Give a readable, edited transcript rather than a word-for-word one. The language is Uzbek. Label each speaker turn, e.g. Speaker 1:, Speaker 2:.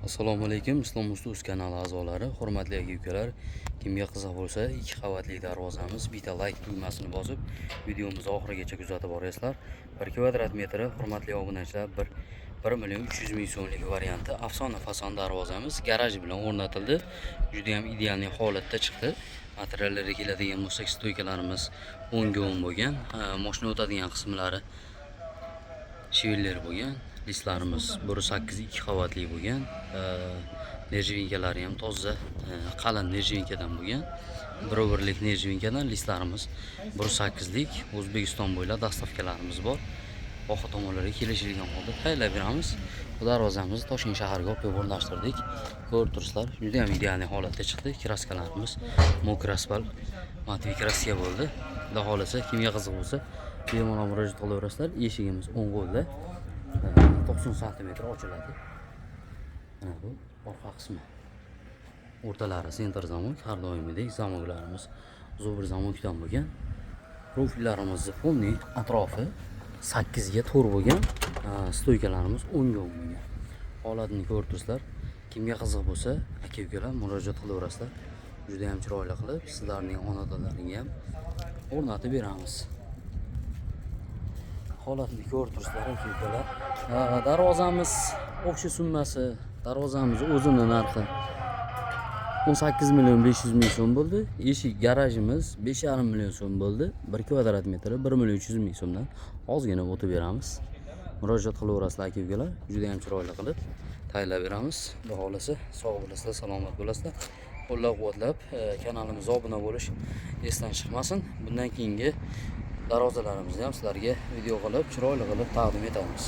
Speaker 1: Assalomu alaykum, Islom Ustoz kanali a'zolari, hurmatli aka-ukalar. Kimga qiziq bo'lsa, 2 qavatli darvozamiz, bitta like tugmasini bosib, videomizni oxirigacha kuzatib borasizlar. 1 kvadrat metri, hurmatli obunachilar, 1.300.000 so'mlik varianti afsona fason darvozamiz garaj bilan o'rnatildi. Juda ham ideal holatda chiqdi. Materiallariga keladigan bo'lsak, stoykalarimiz o'ngga o'ng bo'lgan, mashina o'tadigan qismlari shivellar bo'lgan. Listlarimiz 1.8 2 qavatli bo'lgan. Nerjinkalari ham toza, qalin nerjinkadan bo'lgan. 1.1lik nerjinkadan listlarimiz 1.8 lik O'zbekiston bo'ylab dastavkalarimiz bor. Oxir tomonlarga kelishilgan holda tayyorlab beramiz. Bu darvozamizni Toshkent shahriga olib o'rnashtirdik. Ko'rib turibsizlar, juda ham ideal holatda chiqdi. Kraskalarimiz mokr asfalt, matviy kraska bo'ldi. Xudo xolasa, kimga qiziq bo'lsa, bemalol murojaat qilaverasizlar. Eshigimiz o'ng qo'lda 90 cm ochiladi. Mana bu orqa qismi. O'rtalari sentr zamok, har doimgidek zamoklarimiz zo'r zamokdan bo'lgan. Profillarimizni polni atrofi 8 ga to'g'ri bo'lgan. Stoykalarimiz o'ngga o'ng bo'lgan. Holatini ko'rib turibsizlar. Kimga qiziq bo'lsa, aka-ukalar murojaat qilaverasizlar. Juda ham chiroyli qilib sizlarning xonadonlaringga ham o'rnatib beramiz. Holatni ko'rib turibsizlar aka-ukalar. Darvozamiz o'xshi summasi, darvozamiz o'zini narxi 18.500.000 so'm bo'ldi. Eshik garajimiz 5.5 million so'm bo'ldi. 1 kvadrat metri 1.300.000 so'mdan ozgina o'tib beramiz. Murojaat qilaverasizlar aka-ukalar. Juda ham chiroyli qilib tayyorlab beramiz. Xudo xolasa sog' bo'lasizlar, salomat bo'lasizlar. Qo'llab-quvvatlab kanalimizga obuna bo'lish esdan chiqmasin. Bundan keyingi darvozalarimizni ham sizlarga video qilib, chiroyli qilib taqdim etamiz.